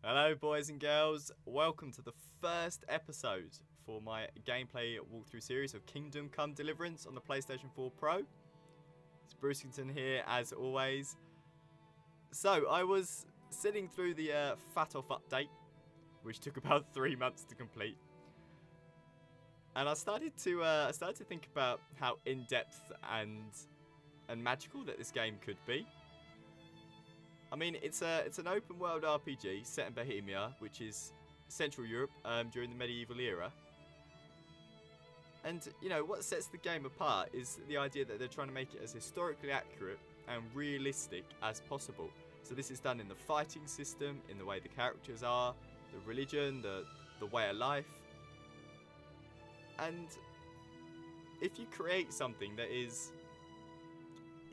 Hello boys and girls, welcome to the first episode for my gameplay walkthrough series of Kingdom Come Deliverance on the PS4 Pro. It's Bruceington here as always. So I was sitting through the Fat Off update, which took about 3 months to complete. And I started to think about how in-depth and magical that this game could be. I mean, it's an open world RPG set in Bohemia, which is Central Europe during the medieval era. And, you know, what sets the game apart is the idea that they're trying to make it as historically accurate and realistic as possible. So this is done in the fighting system, in the way the characters are, the religion, the way of life. And if you create something that is,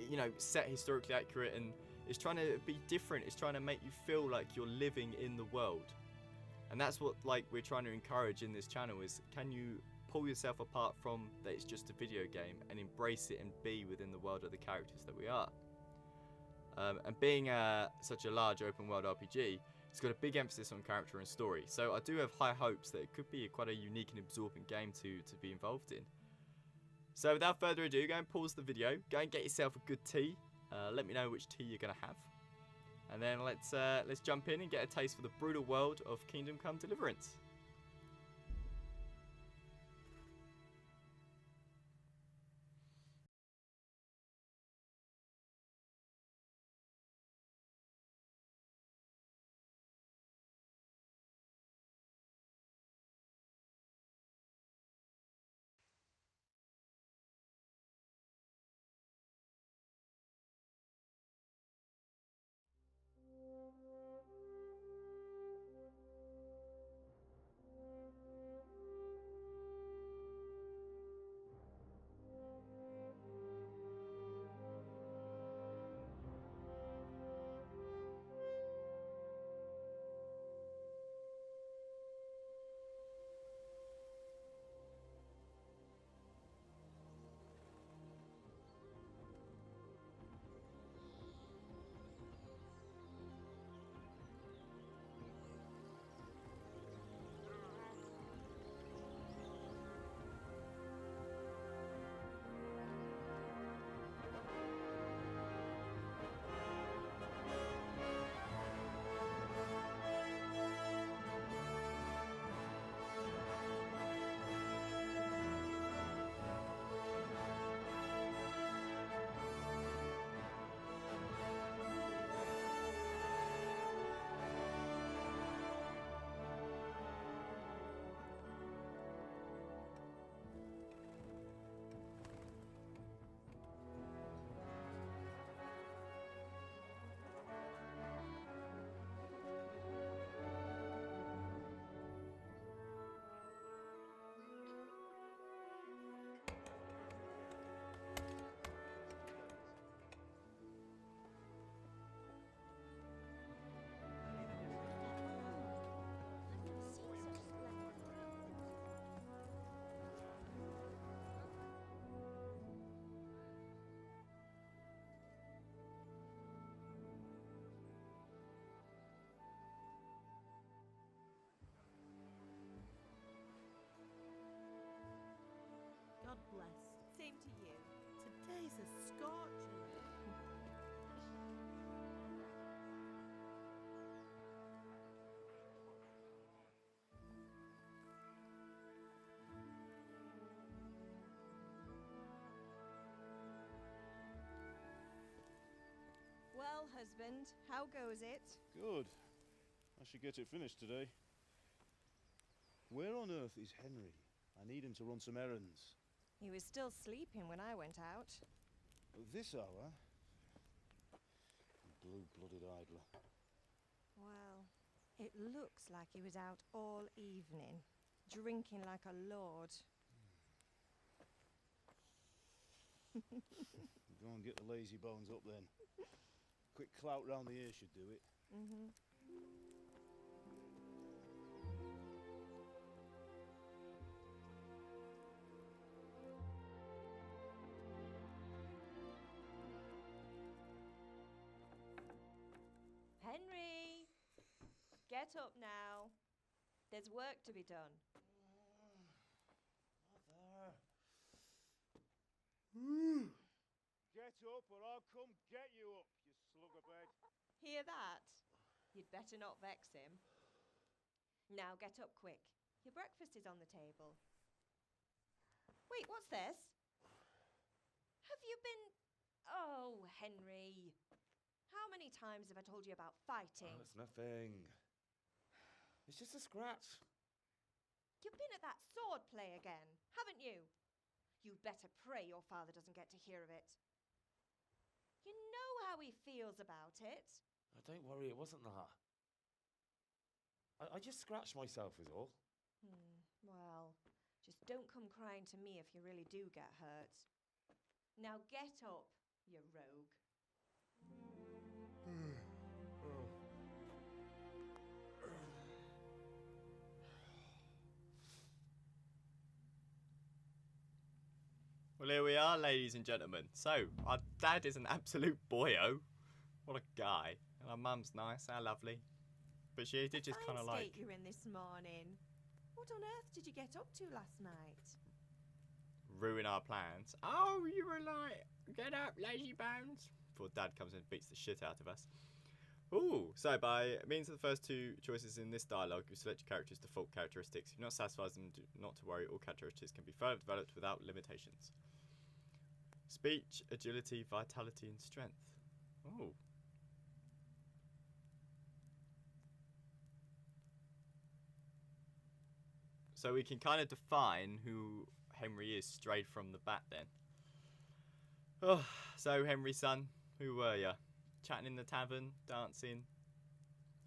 you know, set historically accurate and it's trying to be different, it's trying to make you feel like you're living in the world. And that's what we're trying to encourage in this channel is, can you pull yourself apart from that it's just a video game and embrace it and be within the world of the characters that we are. And being such a large open world RPG, it's got a big emphasis on character and story. So I do have high hopes that it could be quite a unique and absorbing game to be involved in. So without further ado, go and pause the video, go and get yourself a good tea. Let me know which tea you're going to have. And then let's jump in and get a taste for the brutal world of Kingdom Come Deliverance. God bless. Same to you. Today's a scorcher. Well, husband, how goes it? Good. I should get it finished today. Where on earth is Henry? I need him to run some errands. He was still sleeping when I went out. At this hour? Blue-blooded idler. Well, it looks like he was out all evening, drinking like a lord. Go and get the lazy bones up then. Quick clout round the ear should do it. Get up now. There's work to be done. Mother. Get up or I'll come get you up, you slug of bed. Hear that? You'd better not vex him. Now get up quick. Your breakfast is on the table. Wait, what's this? Have you been... Oh, Henry. How many times have I told you about fighting? Oh, it's nothing. It's just a scratch. You've been at that sword play again, haven't you? You'd better pray your father doesn't get to hear of it. You know how he feels about it. Oh, don't worry, it wasn't that. I just scratched myself is all. Well, just don't come crying to me if you really do get hurt. Now get up, you rogue. Well, here we are, ladies and gentlemen. So, our dad is an absolute boyo. What a guy. And our mum's nice, how lovely. But she did just kind of like... state you're in this morning. What on earth did you get up to last night? ruin our plans. Oh, you were like, get up, lazy bones. Before Dad comes in and beats the shit out of us. Ooh, so by means of the first two choices in this dialogue, you select your character's default characteristics. If you're not satisfied with them, not to worry, all characteristics can be further developed without limitations. Speech, agility, vitality, and strength. Ooh. So we can kind of define who Henry is straight from the bat then. Oh, so Henry, son, who were ya? Chatting in the tavern, dancing.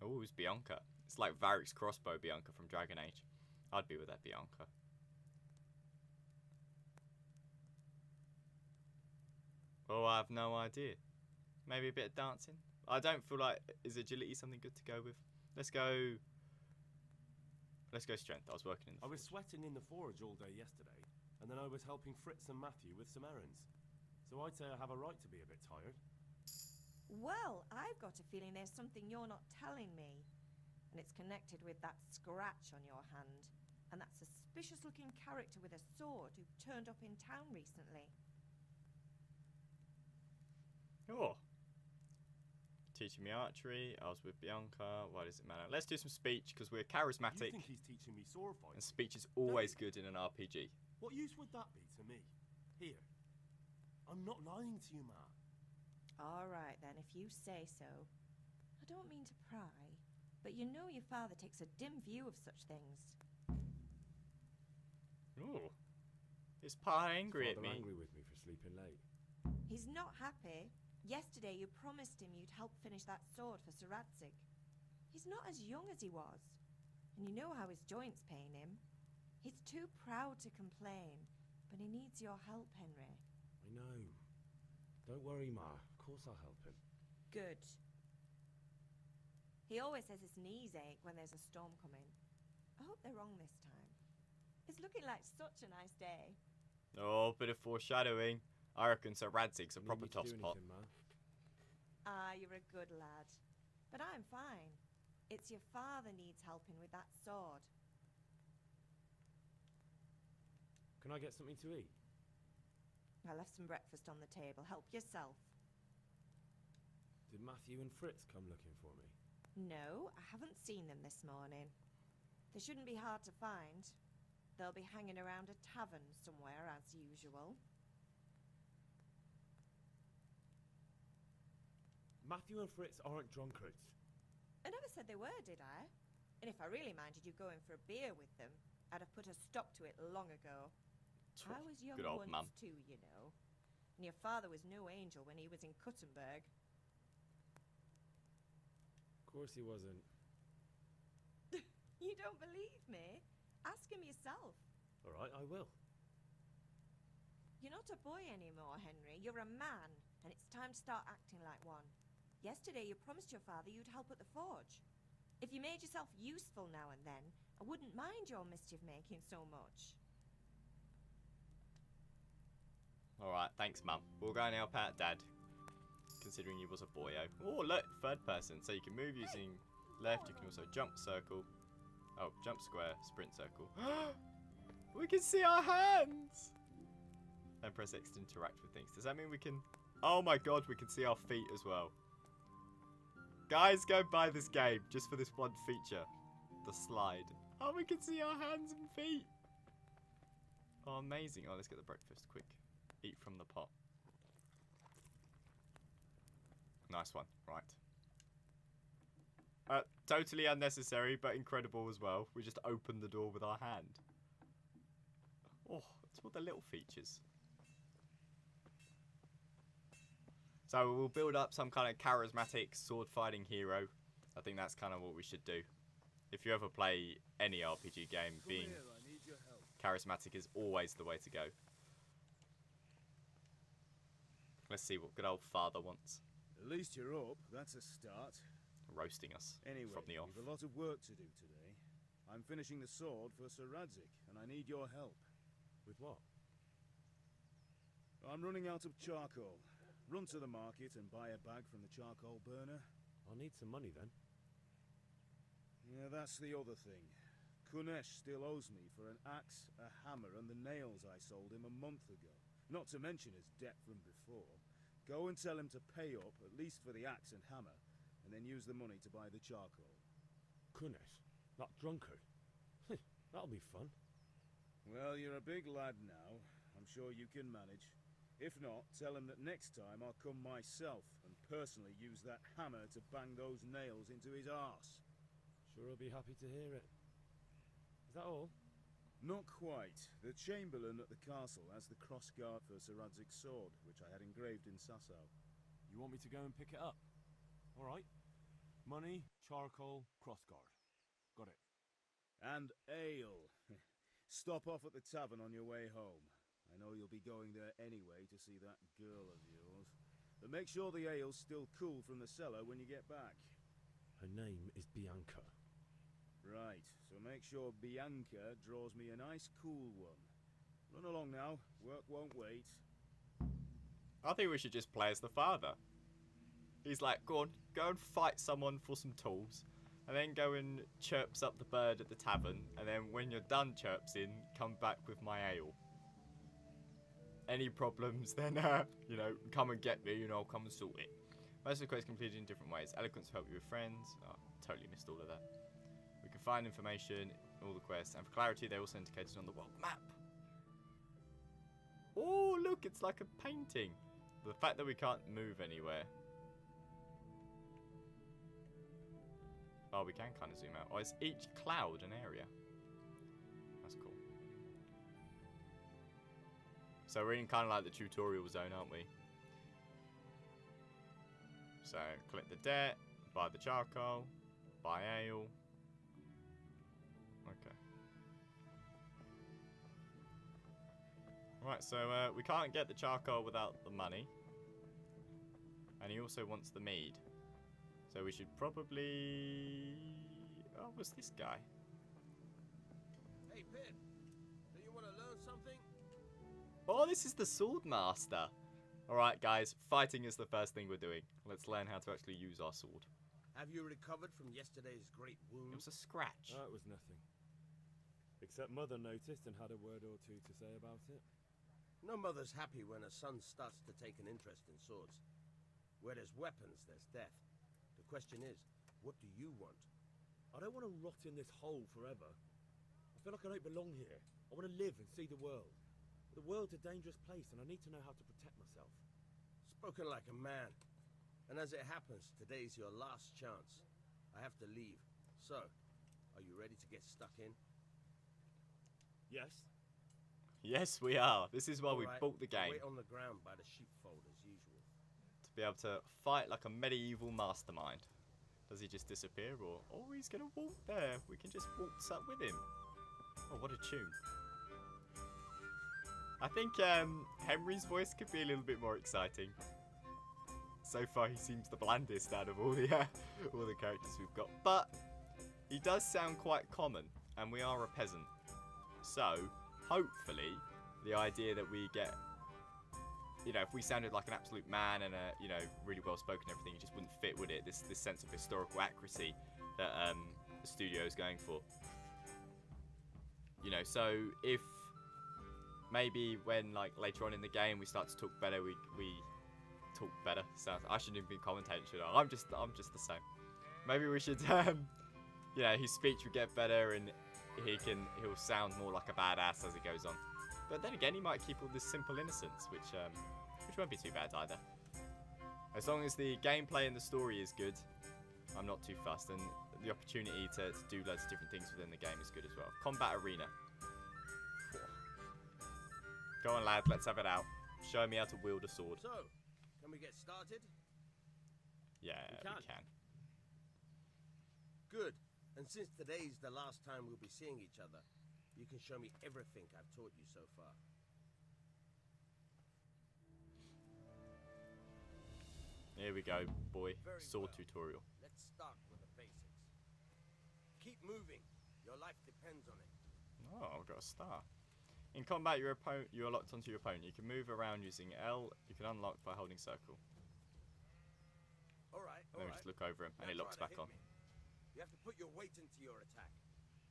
Oh, who's Bianca? It's like Varric's crossbow Bianca from Dragon Age. I'd be with that Bianca. Oh, I have no idea. Maybe a bit of dancing? I don't feel like... Is agility something good to go with? Let's go strength. I was working in the I was forge. sweating in the forge all day yesterday, and then I was helping Fritz and Matthew with some errands. So I'd say I have a right to be a bit tired. Well, I've got a feeling there's something you're not telling me. And it's connected with that scratch on your hand. And that suspicious-looking character with a sword who turned up in town recently. Oh. Teaching me archery. I was with Bianca. Why does it matter? Let's do some speech, because we're You charismatic. think he's teaching me sword And fighting? speech is always good in an RPG. What use would that be to me? Here. I'm not lying to you, Ma. All right, then, if you say so. I don't mean to pry, but you know your father takes a dim view of such things. Ooh. Is Pa angry at Father me? angry with me for sleeping late. He's not happy. Yesterday you promised him you'd help finish that sword for Sir Radzig. He's not as young as he was, and you know how his joints pain him. He's too proud to complain, but he needs your help, Henry. I know. Don't worry, Ma. Of course I'll help him. Good. He always says his knees ache when there's a storm coming. I hope they're wrong this time. It's looking like such a nice day. Oh, bit of foreshadowing. I reckon Sir Radzig's a Need proper me to do tosspot. anything, Ma? Ah, you're a good lad. But I'm fine. It's your father needs helping with that sword. Can I get something to eat? I left some breakfast on the table. Help yourself. Did Matthew and Fritz come looking for me? No, I haven't seen them this morning. They shouldn't be hard to find. They'll be hanging around a tavern somewhere, as usual. Matthew and Fritz aren't drunkards. I never said they were, did I? And if I really minded you going for a beer with them, I'd have put a stop to it long ago. I was young Good old once mum. too, you know. And your father was no angel when he was in Kuttenberg. Of course he wasn't. You don't believe me? Ask him yourself. All right, I will. You're not a boy anymore, Henry. You're a man, and it's time to start acting like one. Yesterday you promised your father you'd help at the forge. If you made yourself useful now and then, I wouldn't mind your mischief-making so much. Alright, thanks, Mum. We'll go and help out Dad. Considering he was a boyo. Oh, look, third person. So you can move using left. You can also jump circle. Oh, jump square, sprint circle. We can see our hands! And press X to interact with things. Does that mean we can... Oh my god, we can see our feet as well. Guys, go buy this game just for this one feature. The slide. Oh, we can see our hands and feet. Oh, amazing. Oh, let's get the breakfast. Quick. Eat from the pot. Nice one. Right. Totally unnecessary, but incredible as well. We just opened the door with our hand. Oh, that's what the little features. So we'll build up some kind of charismatic sword-fighting hero. I think that's kind of what we should do. If you ever play any RPG game, being charismatic is always the way to go. Let's see what good old father wants. At least you're up. That's a start. Roasting us Anyway, from the off. we've a lot of work to do today. I'm finishing the sword for Sir Radzik, and I need your help. With what? I'm running out of charcoal. Run to the market and buy a bag from the charcoal burner. I'll need some money then. Yeah, that's the other thing. Kunesh still owes me for an axe, a hammer, and the nails I sold him a month ago. Not to mention his debt from before. Go and tell him to pay up, at least for the axe and hammer, and then use the money to buy the charcoal. Kunesh? That drunkard? That'll be fun. Well, you're a big lad now. I'm sure you can manage. If not, tell him that next time I'll come myself and personally use that hammer to bang those nails into his arse. Sure I'll be happy to hear it. Is that all? Not quite. The Chamberlain at the castle has the crossguard for Sir Radzik's sword, which I had engraved in Sasau. You want me to go and pick it up? Alright. Money, charcoal, crossguard. Got it. And ale. Stop off at the tavern on your way home. I know you'll be going there anyway to see that girl of yours. But make sure the ale's still cool from the cellar when you get back. Her name is Bianca. Right, so make sure Bianca draws me a nice cool one. Run along now, work won't wait. I think we should just play as the father. He's like, go on, go and fight someone for some tools. And then go and chirps up the bird at the tavern. And then when you're done chirps in, come back with my ale. Any problems, then, you know, come and get me and I'll come and sort it. Most of the quests completed in different ways. Eloquence will help you with friends. Oh, totally missed all of that. We can find information, all the quests. And for clarity, they're also indicated on the world map. Oh, look, it's like a painting. The fact that we can't move anywhere. Oh, we can kind of zoom out. Oh, it's each cloud an area. That's cool. So we're in kind of like the tutorial zone, aren't we? So, collect the debt, buy the charcoal, buy ale. Okay. Right, so we can't get the charcoal without the money. And he also wants the mead. So we should probably... Oh, what's this guy? Hey, Pip. Do you want to learn something? Oh, this is the sword master. Alright, guys. Fighting is the first thing we're doing. Let's learn how to actually use our sword. Have you recovered from yesterday's great wound? It was a scratch. That was nothing. Except Mother noticed and had a word or two to say about it. No mother's happy when her son starts to take an interest in swords. Where there's weapons, there's death. The question is, what do you want? I don't want to rot in this hole forever. I feel like I don't belong here. I want to live and see the world. The world's a dangerous place and I need to know how to protect myself. Spoken like a man. And as it happens, today's your last chance. I have to leave. So, are you ready to get stuck in? Yes. Yes, we are. This is why we Alright, bought the game. Wait on the ground by the sheepfold as usual. To be able to fight like a medieval mastermind. Does he just disappear or... Oh, he's going to walk there. We can just waltz up with him. Oh, what a tune. I think Henry's voice could be a little bit more exciting. So far, he seems the blandest out of all the characters we've got. But he does sound quite common, and we are a peasant. So, hopefully, the idea that we get... You know, if we sounded like an absolute man and, you know, really well spoken and everything, it just wouldn't fit, would it? This sense of historical accuracy that the studio is going for. You know, so if maybe when like later on in the game we start to talk better, we talk better. Sounds, I shouldn't even be commentating, should I? I'm just the same. Maybe we should you know, his speech will get better and he'll sound more like a badass as it goes on. But then again, he might keep all this simple innocence, which won't be too bad either. As long as the gameplay and the story is good, I'm not too fussed, and the opportunity to do loads of different things within the game is good as well. Combat arena. Go on, lad, let's have it out. Show me how to wield a sword. So, can we get started? Yeah, we can. Good. And since today's the last time we'll be seeing each other, you can show me everything I've taught you so far. Here we go, boy. Very Sword well. tutorial. Let's start with the basics. Keep moving. Your life depends on it. Oh, I've got a star. In combat, you are locked onto your opponent. You can move around using L. You can unlock by holding circle. All right. Let me just look over him, and it locks back on. You have to put your weight into your attack.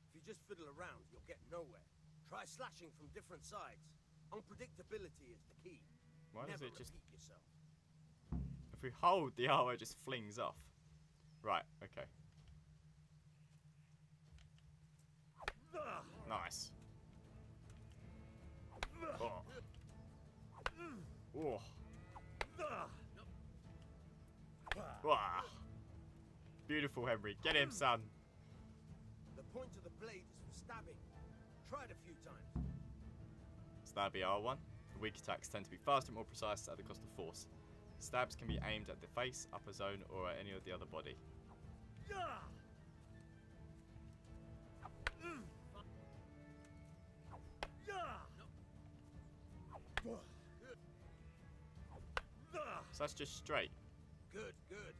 If you just fiddle around, you'll get nowhere. Try slashing from different sides. Unpredictability is the key. Why does Never it just... repeat yourself. If we hold, the arrow just flings off. Right, okay. Nice. Oh. Oh. Wah. Beautiful, Henry. Get him, son. The point of the blade is for stabbing. Try it a few times. Stabby R1. The weak attacks tend to be faster and more precise at the cost of force. Stabs can be aimed at the face, upper zone, or at any of the other body. So that's just straight. Good, good.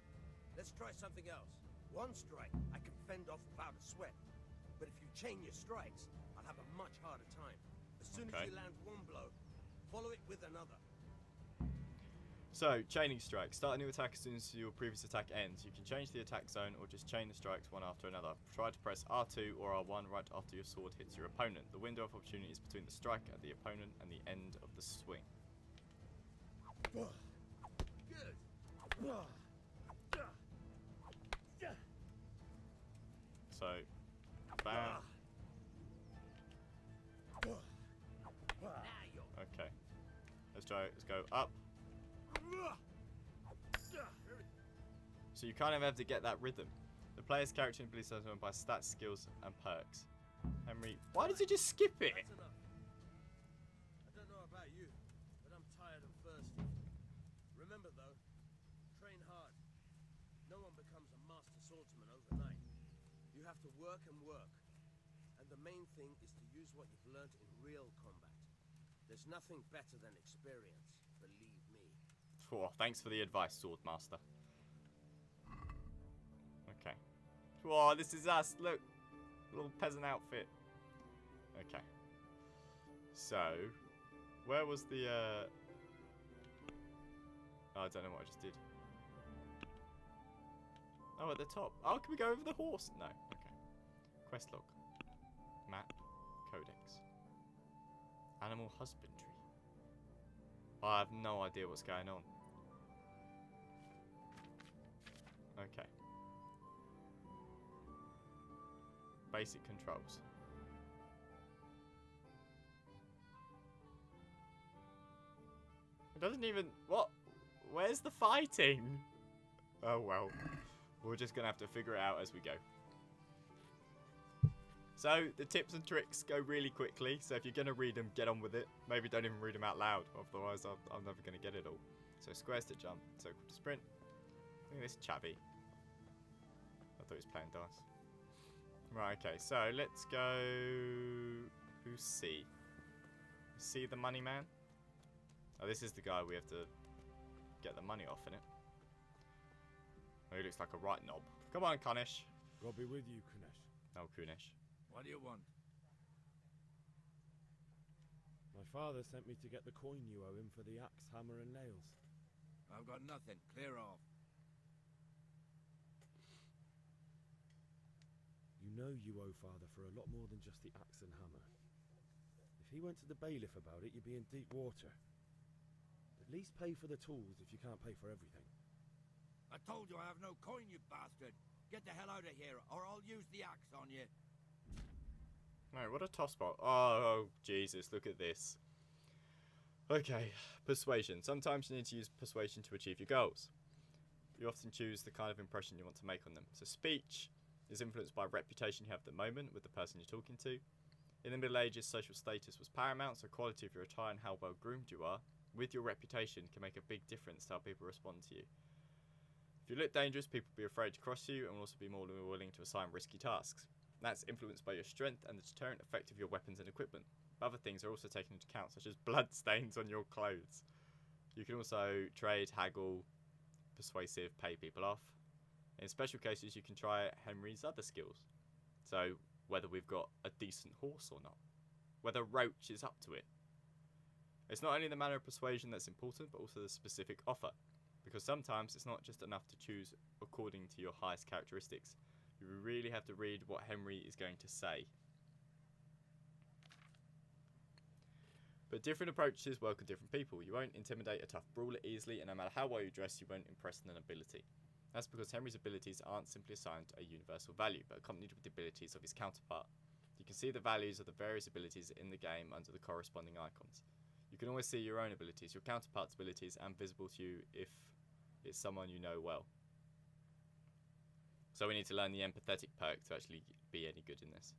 Let's try something else. One strike, I can fend off without a sweat. But if you chain your strikes, I'll have a much harder time. As soon as you land one blow, follow it with another. So, chaining strikes. Start a new attack as soon as your previous attack ends. You can change the attack zone or just chain the strikes one after another. Try to press R2 or R1 right after your sword hits your opponent. The window of opportunity is between the strike at the opponent and the end of the swing. Good. So, bam. Okay. Let's try. Let's go up. So you kind of have to get that rhythm. The player's character ability is determined by stats, skills, and perks. Henry, why did you just skip it? That's enough. I don't know about you, but I'm tired and thirsty. Remember though, train hard. No one becomes a master swordsman overnight. You have to work and work. And the main thing is to use what you've learned in real combat. There's nothing better than experience, believe me. Oh, thanks for the advice, Swordmaster. Okay. Whoa, this is us. Look. Little peasant outfit. Okay. So, where was the, oh, I don't know what I just did. Oh, at the top. Oh, can we go over the horse? No. Okay. Quest log. Map. Codex. Animal husbandry. I have no idea what's going on. Okay. Basic controls. It doesn't even... What? Where's the fighting? Oh well. We're just gonna have to figure it out as we go. So, the tips and tricks go really quickly, so if you're going to read them, get on with it. Maybe don't even read them out loud, otherwise I'm never going to get it all. So, squares to jump, circle to sprint. Look at this chavvy. I thought he was playing dice. Right, okay, so let's go... Who's C? C the money man? Oh, this is the guy we have to get the money off, innit? Oh, he looks like a right knob. Come on, Kunish. God be with you, Kunesh. No, Kunish. What do you want? My father sent me to get the coin you owe him for the axe, hammer, and nails. I've got nothing. Clear off. know you owe Father for a lot more than just the axe and hammer. If he went to the bailiff about it, you'd be in deep water. At least pay for the tools if you can't pay for everything. I told you I have no coin, you bastard. Get the hell out of here, or I'll use the axe on you. No, what a tough spot. Oh, Jesus, look at this. Okay, persuasion. Sometimes you need to use persuasion to achieve your goals. You often choose the kind of impression you want to make on them. So speech is influenced by reputation you have at the moment with the person you're talking to. In the Middle Ages, social status was paramount, so quality of your attire and how well groomed you are with your reputation can make a big difference to how people respond to you. If you look dangerous, people will be afraid to cross you and will also be more willing to assign risky tasks. That's influenced by your strength and the deterrent effect of your weapons and equipment. Other things are also taken into account, such as blood stains on your clothes. You can also trade, haggle, persuasive, pay people off. In special cases, you can try Henry's other skills. So, whether we've got a decent horse or not. Whether Roach is up to it. It's not only the manner of persuasion that's important, but also the specific offer. Because sometimes it's not just enough to choose according to your highest characteristics. You really have to read what Henry is going to say. But different approaches work with different people. You won't intimidate a tough brawler easily, and no matter how well you dress, you won't impress an ability. That's because Henry's abilities aren't simply assigned a universal value, but accompanied with the abilities of his counterpart. You can see the values of the various abilities in the game under the corresponding icons. You can always see your own abilities, your counterpart's abilities, and visible to you if it's someone you know well. So we need to learn the empathetic perk to actually be any good in this.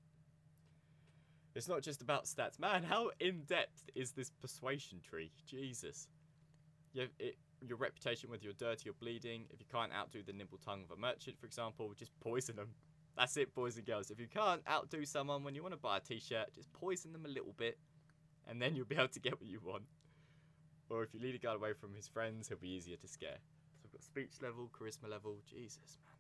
It's not just about stats. Man, how in-depth is this persuasion tree? Jesus. Your reputation, whether you're dirty or bleeding. If you can't outdo the nimble tongue of a merchant, for example, just poison them. That's it, boys and girls. If you can't outdo someone when you want to buy a t-shirt, just poison them a little bit, and then you'll be able to get what you want. Or if you lead a guy away from his friends, he'll be easier to scare. So I've got speech level, charisma level. Jesus, man.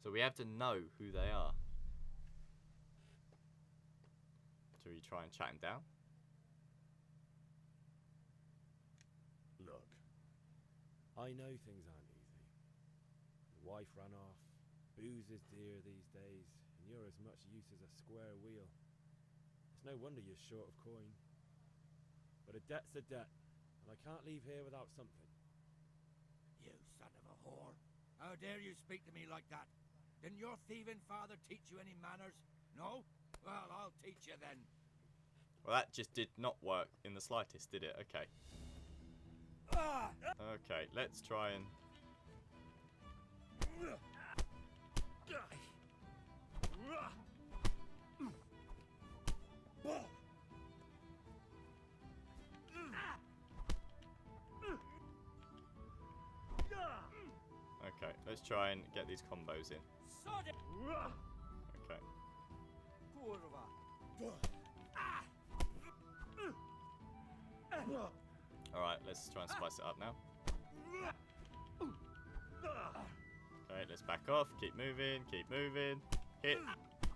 So we have to know who they are. So we try and chat him down. Look, I know things aren't easy. The wife ran off, booze is dear these days, and you're as much use as a square wheel. It's no wonder you're short of coin. But a debt's a debt, and I can't leave here without something. You son of a whore. How dare you speak to me like that? Didn't your thieving father teach you any manners? No? Well, I'll teach you then. Well, that just did not work in the slightest, did it? Okay. Okay, let's try and... Okay, let's try and get these combos in. Okay. Alright, let's try and spice it up now. Okay, let's back off. Keep moving, keep moving. Hit,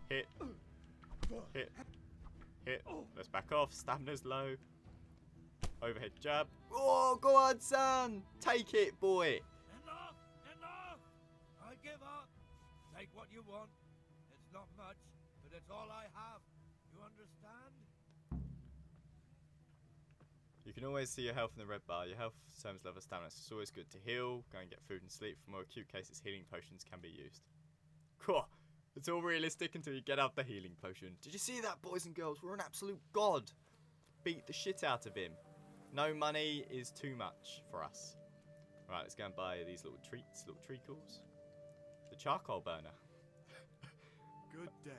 hit, hit, hit. Let's back off. Stamina's low. Overhead jab. Oh, go on, son! Take it, boy! Enough! Enough! I give up. Take what you want. It's not much, but it's all I have. You understand? You can always see your health in the red bar. Your health determines level of stamina, so it's always good to heal, go and get food and sleep. For more acute cases, healing potions can be used. Cool. It's all realistic until you get out the healing potion. Did you see that, boys and girls? We're an absolute god. Beat the shit out of him. No money is too much for us. Right, let's go and buy these little treats, little treacles. The charcoal burner. Good day.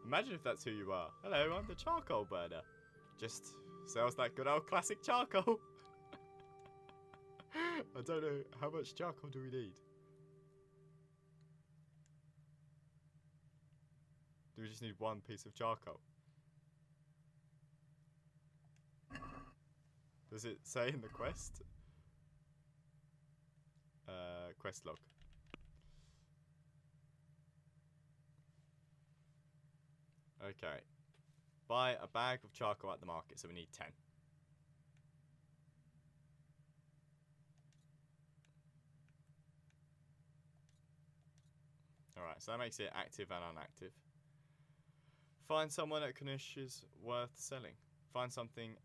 Imagine if that's who you are. Hello, I'm the charcoal burner. Just sells that good old classic charcoal. I don't know, how much charcoal do we need? Do we just need one piece of charcoal? Does it say in the quest? Quest log. Okay. Buy a bag of charcoal at the market, so we need 10. Alright, so that makes it active and unactive. Find someone at Kunish is worth selling. Find something.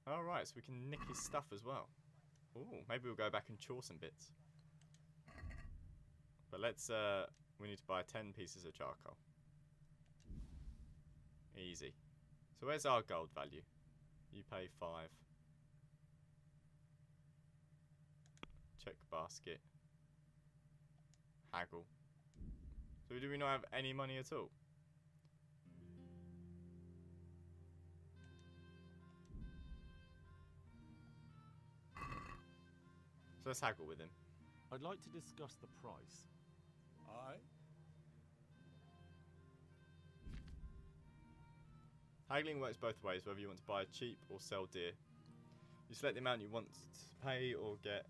Alright, so we can nick his stuff as well. Ooh, maybe we'll go back and chore some bits. But let's, we need to buy 10 pieces of charcoal. Easy. So where's our gold value? You pay 5. Check basket. Haggle. So do we not have any money at all? So let's haggle with him. I'd like to discuss the price. Aye? Haggling works both ways, whether you want to buy cheap or sell dear. You select the amount you want to pay or get.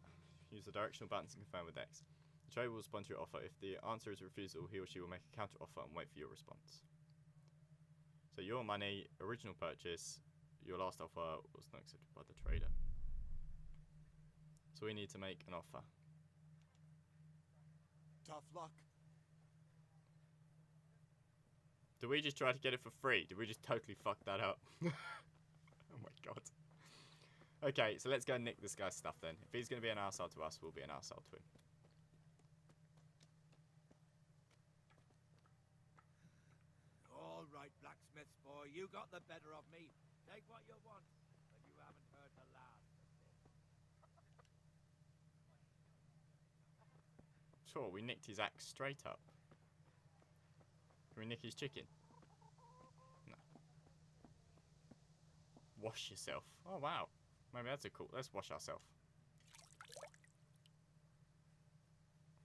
Use the directional buttons and confirm with X. The trader will respond to your offer. If the answer is a refusal, he or she will make a counter offer and wait for your response. So your money, original purchase, your last offer was not accepted by the trader. So we need to make an offer. Tough luck. Did we just try to get it for free? Did we just totally fuck that up? Oh my god. Okay, so let's go and nick this guy's stuff then. If he's going to be an arsehole to us, we'll be an arsehole to him. All right, Blacksmith boy, you got the better of me. Take what you want, but you haven't heard the last of this. Sure, we nicked his axe straight up. Can we nick his chicken? No. Wash yourself. Oh, wow. Maybe that's a cool... Let's wash ourselves.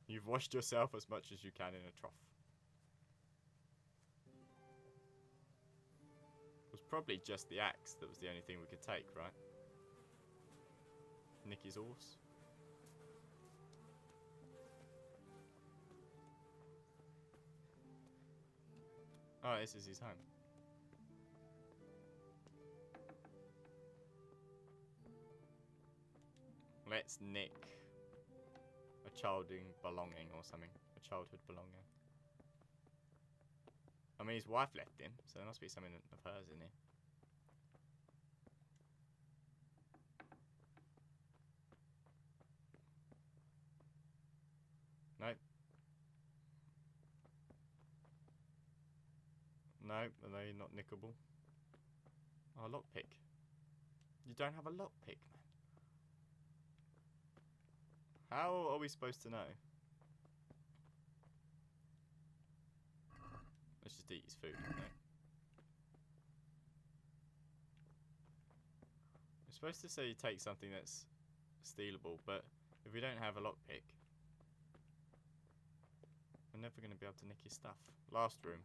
You've washed yourself as much as you can in a trough. It was probably just the axe that was the only thing we could take, right? Nick his horse. Oh, this is his home. Let's nick a childhood belonging or something. A childhood belonging. I mean, his wife left him, so there must be something of hers in here. Nope. No, are they not nickable? Oh, lockpick. You don't have a lockpick, man. How are we supposed to know? Let's just eat his food, no? We're supposed to say take something that's stealable, but if we don't have a lockpick, we're never going to be able to nick his stuff. Last room.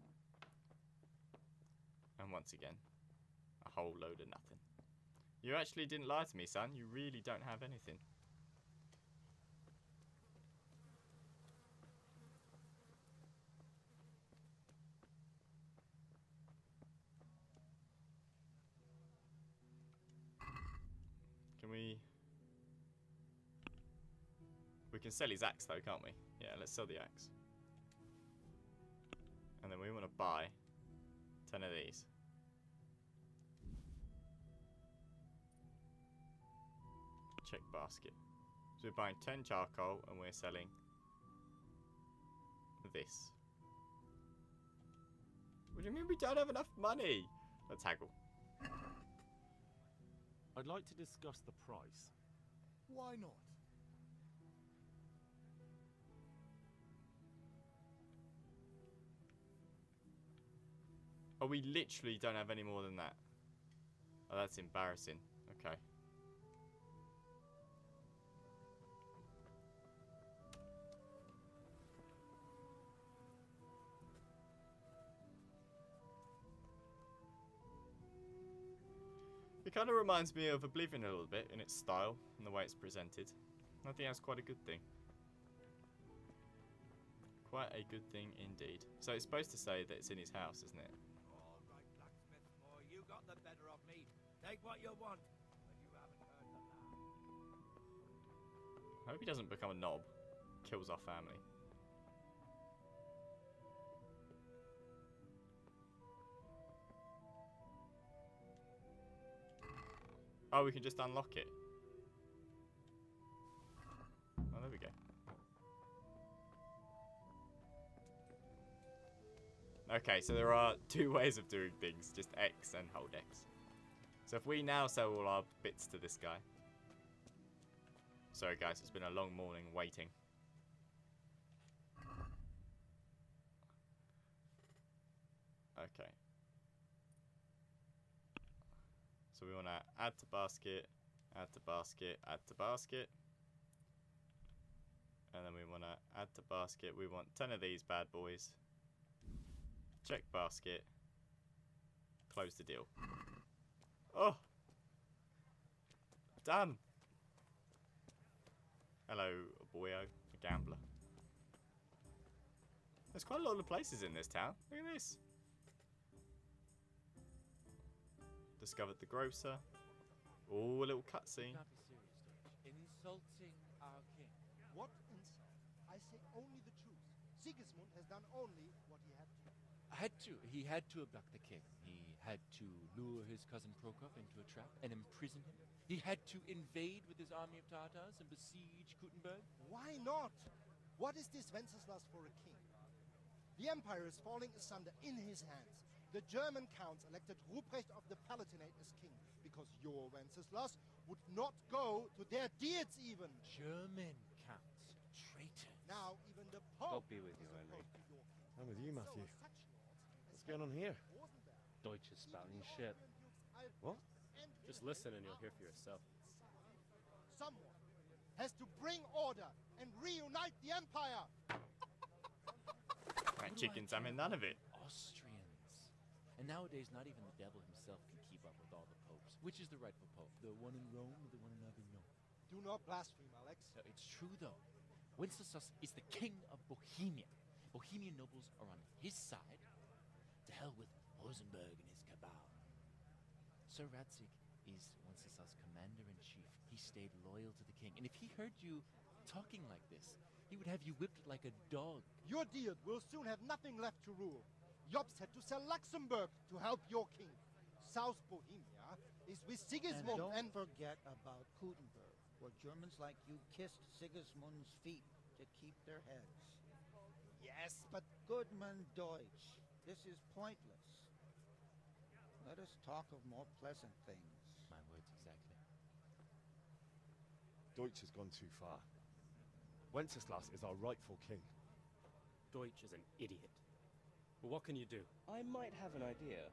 And once again, a whole load of nothing. You actually didn't lie to me, son. You really don't have anything. Can we... We can sell his axe though, can't we? Yeah, let's sell the axe. And then we want to buy 10 of these. Check basket. So we're buying 10 charcoal and we're selling this. What do you mean we don't have enough money? Let's haggle. I'd like to discuss the price. Why not? Oh, we literally don't have any more than that. Oh, that's embarrassing. Okay. It kind of reminds me of Oblivion a little bit in its style and the way it's presented. I think that's quite a good thing. Quite a good thing indeed. So it's supposed to say that it's in his house, isn't it? All right, Blacksmith boy, you got the better of me. Take what you want, but you haven't heard the last. I hope he doesn't become a knob. Kills our family. Oh, we can just unlock it. Oh, there we go. Okay, so there are 2 ways of doing things, just X and hold X. So if we now sell all our bits to this guy. Sorry guys, it's been a long morning waiting. Okay. So we want to add to basket, add to basket, add to basket. And then we want to add to basket. We want 10 of these bad boys. Check basket. Close the deal. Oh! Done! Hello, boyo, a gambler. There's quite a lot of places in this town. Look at this. Discovered the grocer. Oh, a little cutscene. Not be serious, Deutsch. Insulting our king. What insult? I say only the truth. Sigismund has done only what he had to. He had to abduct the king. He had to lure his cousin Prokop into a trap and imprison him. He had to invade with his army of Tatars and besiege Kuttenberg. Why not? What is this Wenceslas for a king? The empire is falling asunder in his hands. The German counts elected Ruprecht of the Palatinate as king because your Wenceslas would not go to their deeds even. German counts. Traitors. Now even the Pope God be with you, is Henry. opposed to your king. I'm with you, So Matthew. are such lords as What's going on here? Rosenberg, Deutsch is spouting even the shit. Austrian dukes Albrecht What? and Just Wilhelm listen and you'll hear are for yourself. Someone has to bring order and reunite the empire. That chicken's having none of it. Austrians. And nowadays, not even the devil himself can keep up with all the popes. Which is the rightful pope? The one in Rome or the one in Avignon? Do not blaspheme, Alex. No, it's true, though. Wenceslas is the king of Bohemia. Bohemian nobles are on his side. To hell with Rosenberg and his cabal. Sir Radzig is Wenceslas' commander-in-chief. He stayed loyal to the king. And if he heard you talking like this, he would have you whipped like a dog. Your Diet will soon have nothing left to rule. Jobs had to sell Luxembourg to help your king. South Bohemia is with Sigismund And don't forget about Kuttenberg, where Germans like you kissed Sigismund's feet to keep their heads. Yes, but Goodman Deutsch, this is pointless. Let us talk of more pleasant things. My words exactly. Deutsch has gone too far. Wenceslas is our rightful king. Deutsch is an idiot. But what can you do? I might have an idea.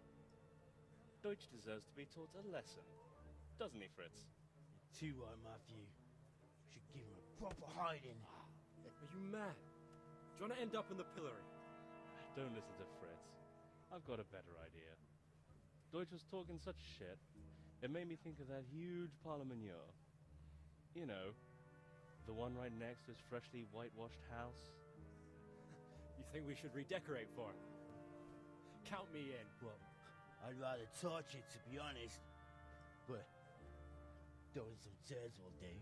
Deutsch deserves to be taught a lesson. Doesn't he, Fritz? Too right, Matthew. Should give him a proper hiding. Are you mad? Do you want to end up in the pillory? Don't listen to Fritz. I've got a better idea. Deutsch was talking such shit, it made me think of that huge Parlement. You know, the one right next to his freshly whitewashed house. You think we should redecorate for him? Count me in. Well, I'd rather torch it, to be honest. But throwing some turds will do.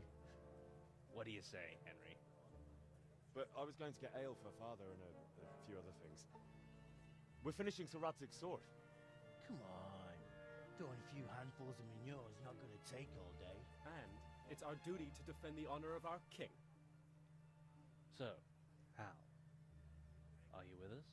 What do you say, Henry? But I was going to get ale for father and a few other things. We're finishing Sir Radzig's sword. Come on. Throwing a few handfuls of manure is not going to take all day. And it's our duty to defend the honor of our king. So, Hal, are you with us?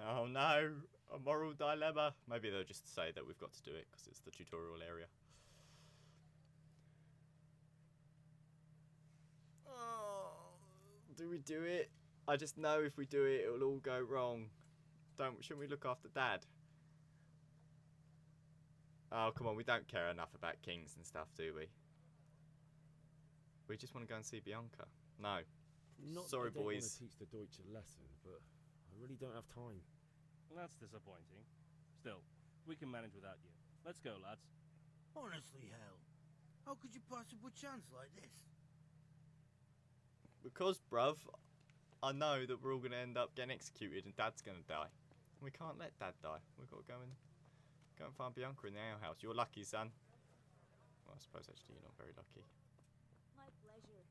Oh no, a moral dilemma. Maybe they'll just say that we've got to do it because it's the tutorial area. Oh, do we do it? I just know if we do it, it'll all go wrong. Shouldn't we look after Dad? Oh, come on, we don't care enough about kings and stuff, do we? We just want to go and see Bianca. No. Not Sorry, that I don't boys. want to teach the Deutsch a lesson, but I really don't have time. That's disappointing. Still, we can manage without you. Let's go, lads. Honestly, hell. How could you pass up a chance like this? Because, bruv, I know that we're all going to end up getting executed and Dad's going to die. And we can't let Dad die. We've got to go and find Bianca in the alehouse. You're lucky, son. Well, I suppose actually you're not very lucky. My pleasure.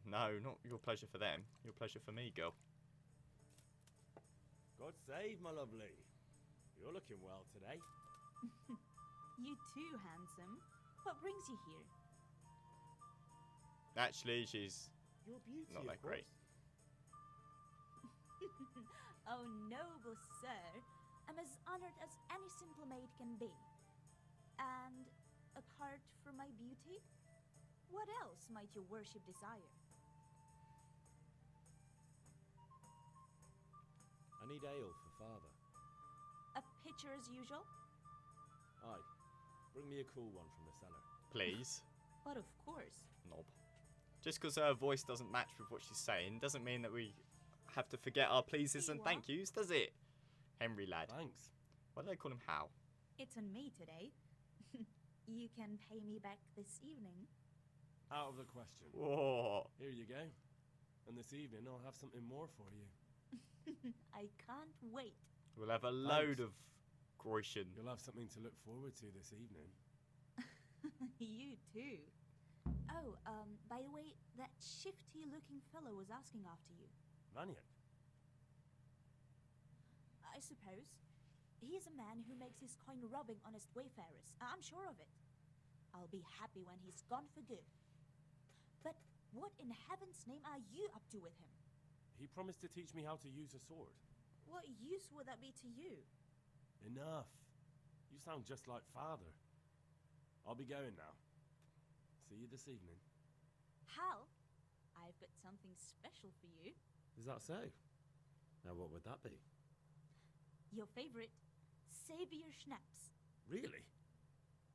No, not your pleasure for them. Your pleasure for me, girl. God save, my lovely. You're looking well today. You too, handsome. What brings you here? Actually, she's Your beauty, not of that great. Oh, noble sir. I'm as honored as any simple maid can be. And apart from my beauty, what else might your worship desire? I need ale for father. A pitcher as usual? Aye. Bring me a cool one from the cellar. Please. But of course. Knob. Just because her voice doesn't match with what she's saying doesn't mean that we have to forget our pleases and thank yous, does it? Henry lad. Thanks. Why do they call him Hal? It's on me today. You can pay me back this evening. Out of the question. Whoa. Here you go. And this evening I'll have something more for you. I can't wait. We'll have a load of Groschen. You'll have something to look forward to this evening. You too. Oh, by the way, that shifty-looking fellow was asking after you. Vanian? I suppose. He's a man who makes his coin robbing honest wayfarers. I'm sure of it. I'll be happy when he's gone for good. But what in heaven's name are you up to with him? He promised to teach me how to use a sword. What use would that be to you? Enough. You sound just like father. I'll be going now. See you this evening. Hal, I've got something special for you. Is that so? Now what would that be? Your favorite, Savior Schnapps. Really?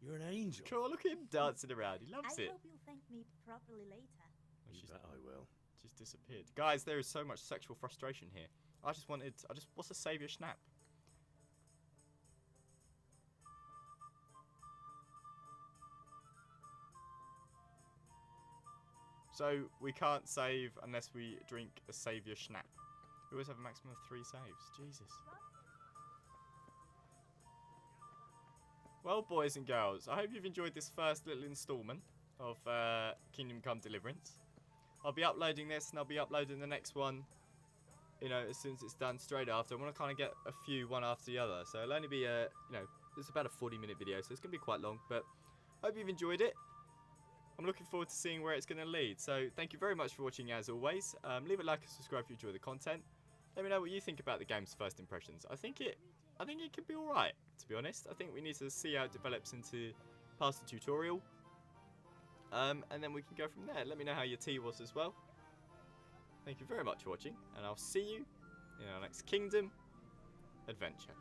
You're an angel. Cool, look at him dancing around. He loves I it. hope you'll thank me properly later. You bet I will. She's disappeared. Guys, there is so much sexual frustration here. What's a Saviour Schnapp? So, we can't save unless we drink a Saviour Schnapp. We always have a maximum of 3 saves. Jesus. Well, boys and girls, I hope you've enjoyed this first little installment of Kingdom Come Deliverance. I'll be uploading this and I'll be uploading the next one, you know, as soon as it's done straight after. I want to kind of get a few one after the other. So it'll only be it's about a 40-minute video, so it's going to be quite long. But I hope you've enjoyed it. I'm looking forward to seeing where it's going to lead. So thank you very much for watching as always. Leave a like and subscribe if you enjoy the content. Let me know what you think about the game's first impressions. I think it could be alright, to be honest. I think we need to see how it develops into past the tutorial. And then we can go from there. Let me know how your tea was as well. Thank you very much for watching, and I'll see you in our next Kingdom adventure.